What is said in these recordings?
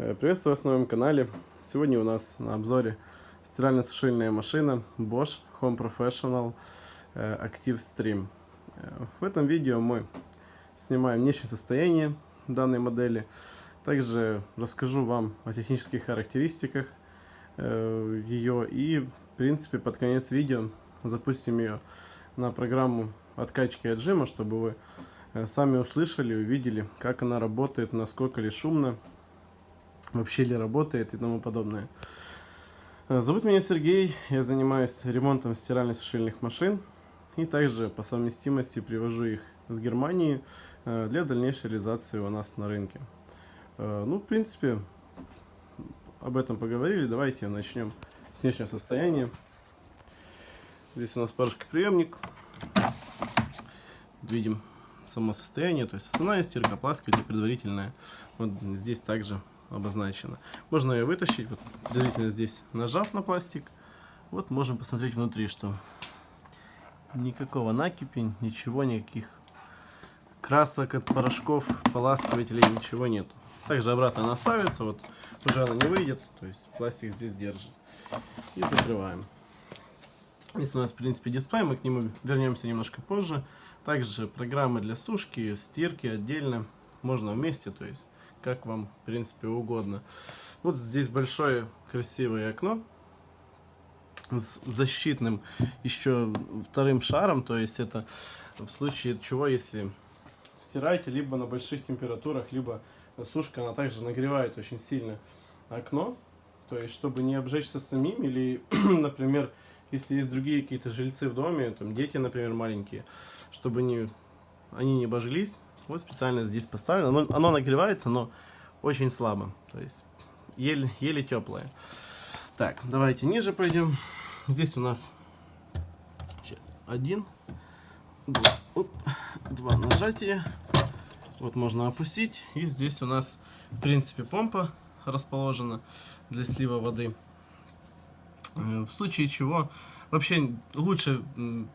Приветствую вас на моем канале. Сегодня у нас на обзоре стирально-сушильная машина Bosch Home Professional Active Stream. В этом видео мы снимаем внешнее состояние данной модели. Также расскажу вам о технических характеристиках ее и, в принципе, под конец видео запустим ее на программу откачки и отжима, чтобы вы сами услышали, увидели, как она работает, насколько ли шумно, вообще ли работает и тому подобное. Зовут меня Сергей, я занимаюсь ремонтом стирально-сушильных машин и также по совместимости привожу их с Германии для дальнейшей реализации у нас на рынке. Ну, в принципе, об этом поговорили. Давайте начнем с внешнего состояния. Здесь у нас порошкоприемник. Видим само состояние, то есть основная стирка, ополаскиватель, предварительная. Вот здесь также обозначено. Можно ее вытащить, вот, предварительно здесь нажав на пластик. Вот можем посмотреть внутри, что никакого накипи, ничего, никаких красок от порошков, ополаскивателей, ничего нет. Также обратно она ставится, вот уже она не выйдет, то есть пластик здесь держит. И закрываем. Здесь у нас, в принципе, дисплей, мы к нему вернемся немножко позже. Также программы для сушки, стирки отдельно, можно вместе, то есть как вам, в принципе, угодно. Вот здесь большое красивое окно с защитным еще вторым шаром, то есть это в случае чего, если стираете либо на больших температурах, либо сушка, она также нагревает очень сильно окно, то есть чтобы не обжечься самим, или, например, если есть другие какие-то жильцы в доме, там дети, например, маленькие, чтобы они не обожглись, вот специально здесь поставлено. Оно нагревается, но очень слабо, то есть еле теплое. Так, давайте ниже пойдем. Здесь у нас сейчас два нажатия. Вот можно опустить, и здесь у нас, в принципе, помпа расположена для слива воды. В случае чего, вообще лучше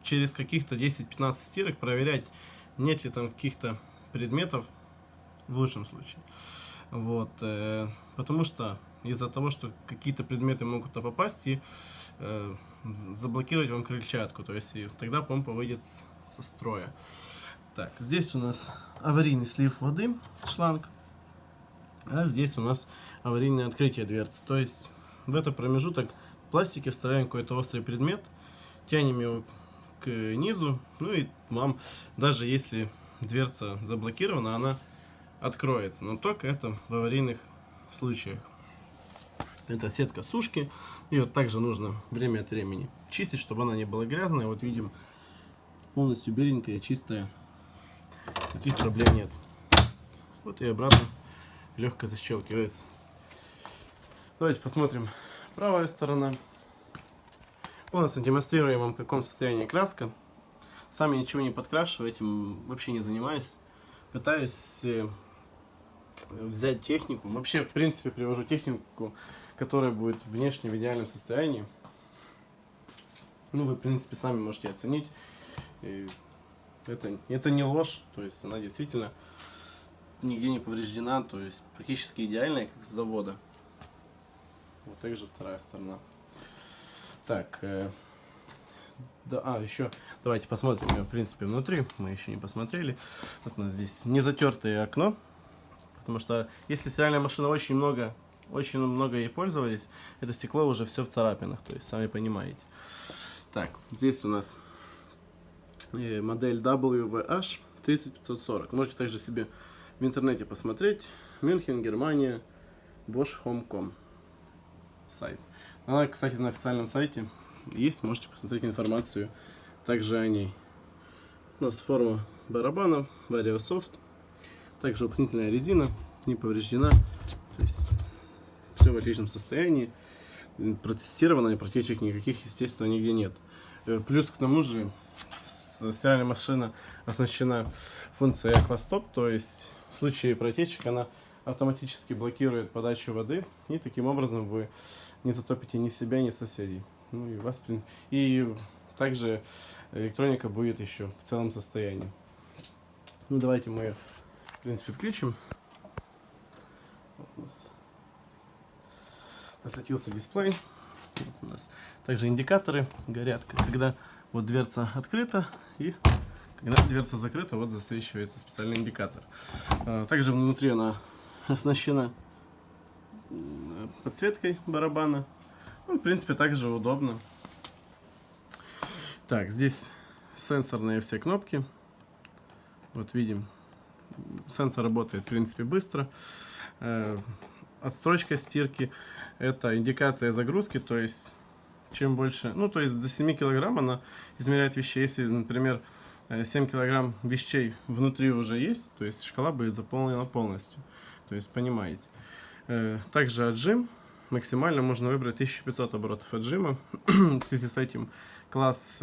через каких-то 10-15 стирок проверять, нет ли там каких-то предметов, в лучшем случае. Вот, потому что из-за того, что какие-то предметы могут попасть и заблокировать вам крыльчатку, то есть и тогда помпа выйдет со строя. Так, здесь у нас аварийный слив воды, шланг, а здесь у нас аварийное открытие дверцы, то есть в этот промежуток в пластике вставляем какой-то острый предмет, тянем его к низу, ну и вам, даже если дверца заблокирована, она откроется, но только это в аварийных случаях. Это сетка сушки, и вот также нужно время от времени чистить, чтобы она не была грязная. Вот видим, полностью беленькая, чистая, никаких проблем нет. Вот и обратно легко защелкивается. Давайте посмотрим правая сторона. Полностью демонстрируем вам, в каком состоянии краска. Сами ничего не подкрашиваю, этим вообще не занимаюсь. Пытаюсь взять технику. Вообще, в принципе, привожу технику, которая будет внешне в идеальном состоянии. Ну, вы, в принципе, сами можете оценить. И это не ложь, то есть она действительно нигде не повреждена, то есть практически идеальная, как с завода. Вот также вторая сторона. Так, еще давайте посмотрим ее, в принципе, внутри. Мы еще не посмотрели. Вот у нас здесь не затертое окно, потому что если стиральная машина очень много ей пользовались, это стекло уже все в царапинах, то есть сами понимаете. Так, здесь у нас модель WVH30540. Можете также себе в интернете посмотреть. Мюнхен, Германия, Bosch Home.com сайт. Она, кстати, на официальном сайте есть, можете посмотреть информацию также о ней. У нас форма барабана, Variosофт, также уплотнительная резина, не повреждена, то есть все в отличном состоянии, протестировано, и протечек никаких, естественно, нигде нет. Плюс к тому же стиральная машина оснащена функцией Aquastop, то есть в случае протечек она автоматически блокирует подачу воды, и таким образом вы не затопите ни себя, ни соседей. Ну и вас, и также электроника будет еще в целом состоянии. Ну давайте мы ее, в принципе, включим. Вот у нас засветился дисплей. Вот у нас также индикаторы горят, когда вот дверца открыта и когда дверца закрыта, вот засвечивается специальный индикатор. Также внутри она оснащена подсветкой барабана. Ну, в принципе, также удобно. Так, здесь сенсорные все кнопки. Вот видим, сенсор работает, в принципе, быстро. Отстрочка стирки — это индикация загрузки, то есть чем больше, ну, то есть до 7 килограмм она измеряет вещи. Если, например, 7 килограмм вещей внутри уже есть, то есть шкала будет заполнена полностью. То есть понимаете. Также отжим. Максимально можно выбрать 1500 оборотов отжима. В связи с этим класс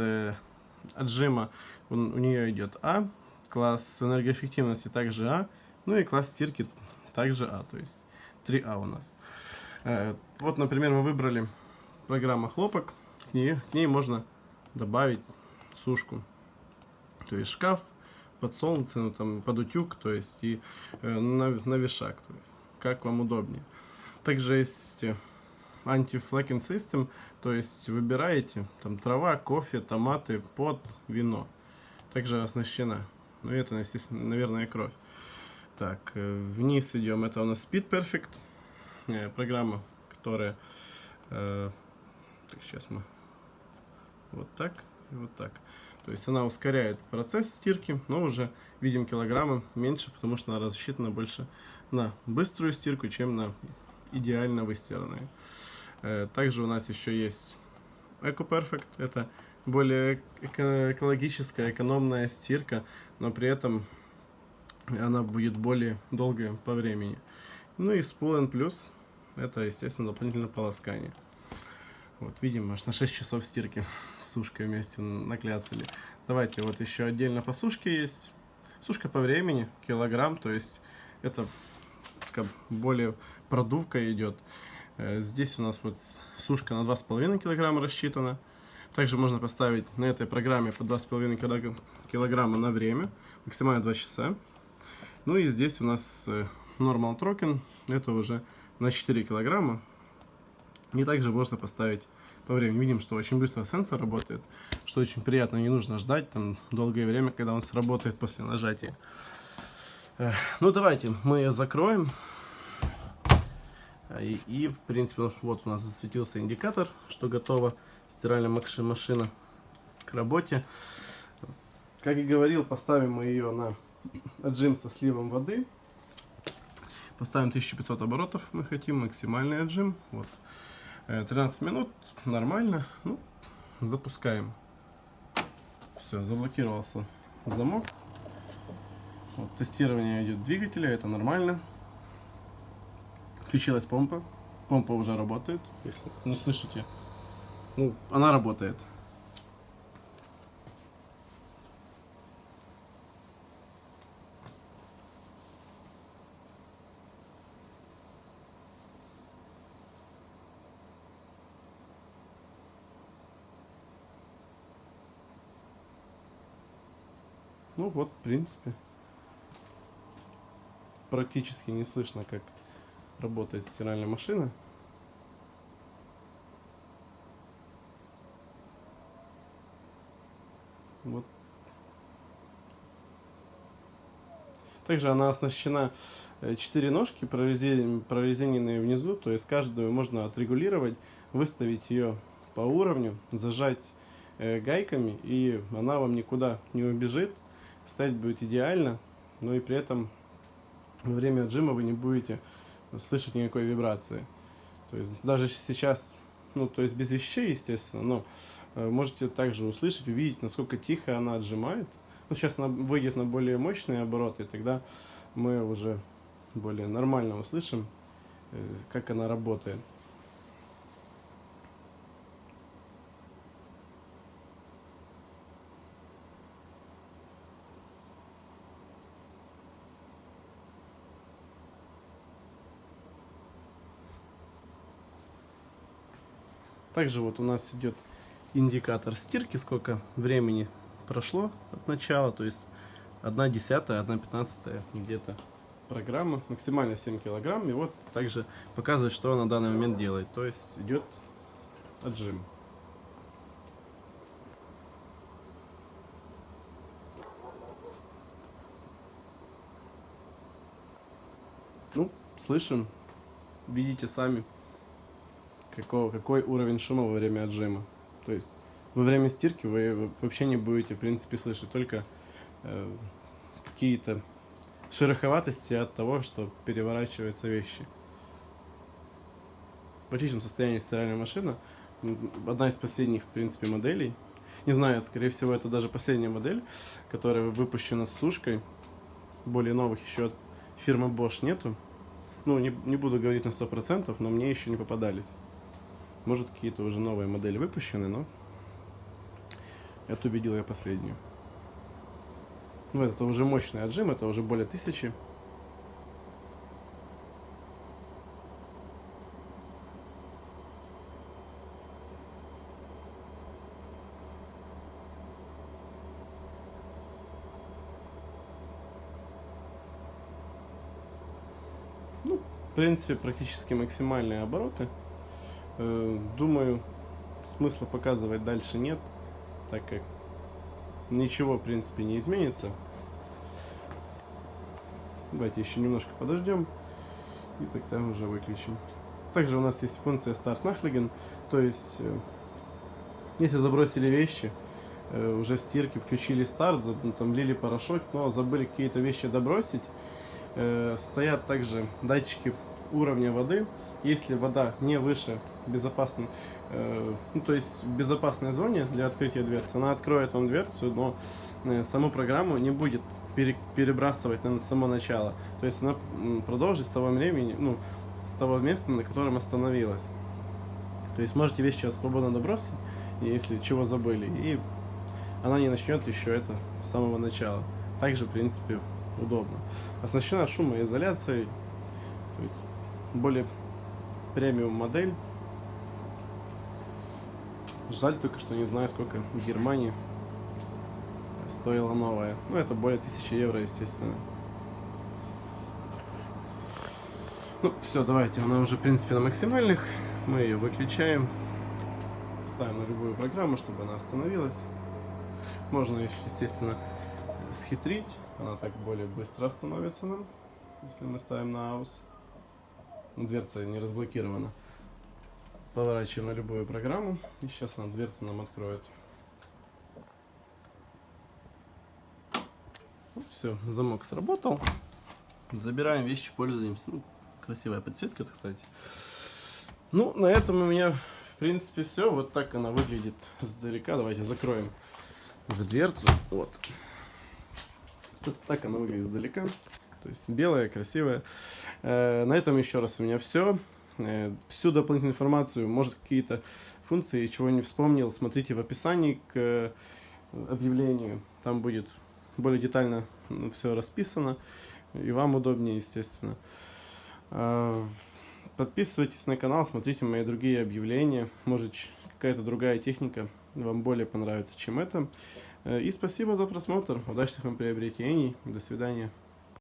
отжима у нее идет А, класс энергоэффективности также А, ну и класс стирки также А, то есть 3А у нас. Вот, например, мы выбрали программа хлопок, к ней можно добавить сушку, то есть шкаф, под солнце, ну, там, под утюг, то есть и на вешак, то есть, как вам удобнее. Также есть anti-flaking system, то есть выбираете там трава, кофе, томаты, под вино. Также оснащена. Ну это, естественно, наверное, кровь. Так, вниз идем. Это у нас Speed Perfect, программа, которая так, сейчас мы вот так и вот так. То есть она ускоряет процесс стирки, но уже видим килограммы меньше, потому что она рассчитана больше на быструю стирку, чем на идеально выстиранные. Также у нас еще есть Eco Perfect. Это более экологическая, экономная стирка, но при этом она будет более долгая по времени. Ну и Spool Plus. Это, естественно, дополнительное полоскание. Вот, видим, аж на 6 часов стирки с сушкой вместе накляцали. Давайте, вот еще отдельно по сушке есть. Сушка по времени, килограмм, то есть это более продувка идет. Здесь у нас вот сушка на 2,5 килограмма рассчитана. Также можно поставить на этой программе по 2,5 килограмма на время, максимально 2 часа. Ну и здесь у нас Normal Trocken, это уже на 4 килограмма. И также можно поставить по времени. Видим, что очень быстро сенсор работает, что очень приятно, не нужно ждать там долгое время, когда он сработает после нажатия. Ну давайте мы ее закроем. И в принципе, вот у нас засветился индикатор, что готова стиральная машина к работе. Как и говорил, поставим мы ее на отжим со сливом воды. Поставим 1500 оборотов, мы хотим максимальный отжим. Вот. 13 минут, нормально. Ну, запускаем. Все, заблокировался замок. Вот, тестирование идет двигателя, это нормально. Включилась помпа. Помпа уже работает. Если не слышите, ну, она работает. Ну вот, в принципе, практически не слышно, как работает стиральная машина. Вот. Также она оснащена 4 ножки, прорезиненные внизу, то есть каждую можно отрегулировать, выставить ее по уровню, зажать гайками, и она вам никуда не убежит, стоять будет идеально, но и при этом во время отжима вы не будете слышать никакой вибрации. То есть даже сейчас, ну то есть без вещей, естественно, но можете также услышать, увидеть, насколько тихо она отжимает. Ну, сейчас она выйдет на более мощные обороты, и тогда мы уже более нормально услышим, как она работает. Также вот у нас идет индикатор стирки, сколько времени прошло от начала, то есть 1/10, 1/15 где-то программа, максимально 7 килограмм, и вот также показывает, что на данный момент делает, то есть идет отжим. Ну, слышим, видите сами, какой уровень шума во время отжима. То есть во время стирки вы вообще не будете, в принципе, слышать только какие-то шероховатости от того, что переворачиваются вещи. В практическом состоянии стиральная машина, одна из последних, в принципе, моделей. Не знаю, скорее всего, это даже последняя модель, которая выпущена с сушкой. Более новых еще от фирмы Bosch нету. Ну, не буду говорить на 100%, но мне еще не попадались. Может, какие-то уже новые модели выпущены, но эту видел я последнюю. Ну, это уже мощный отжим, это уже более 1000. Ну, в принципе, практически максимальные обороты. Думаю, смысла показывать дальше нет, так как ничего, в принципе, не изменится. Давайте еще немножко подождем и тогда уже выключим. Также у нас есть функция Start Nachlegen, то есть, если забросили вещи, уже в стирке включили старт, там лили порошок, но забыли какие-то вещи добросить, стоят также датчики уровня воды. Если вода не выше безопасной, ну, то есть в безопасной зоне для открытия дверцы, она откроет вам дверцу, но саму программу не будет перебрасывать на само начало. То есть она продолжит с того времени, ну, с того места, на котором остановилась. То есть можете вещи свободно добросить, если чего забыли, и она не начнет еще это с самого начала. Также, в принципе, удобно. Оснащена шумоизоляцией, то есть более премиум модель. Жаль только, что не знаю, сколько в Германии стоила новая. Ну, это более 1000 евро, естественно. Ну, все, давайте. Она уже, в принципе, на максимальных. Мы ее выключаем. Ставим на любую программу, чтобы она остановилась. Можно, естественно, схитрить. Она так более быстро остановится нам, если мы ставим на AUS. Дверца не разблокирована. Поворачиваем на любую программу. И сейчас она дверцу нам откроет. Вот, все, замок сработал. Забираем вещи, пользуемся. Ну, красивая подсветка, кстати. Ну, на этом у меня, в принципе, все. Вот так она выглядит сдалека. Давайте закроем уже дверцу. Вот. Вот так она выглядит издалека. То есть белая, красивая. На этом еще раз у меня все. Всю дополнительную информацию, может, какие-то функции, чего не вспомнил, смотрите в описании к объявлению. Там будет более детально все расписано. И вам удобнее, естественно. Подписывайтесь на канал, смотрите мои другие объявления. Может, какая-то другая техника вам более понравится, чем эта. И спасибо за просмотр. Удачных вам приобретений. До свидания.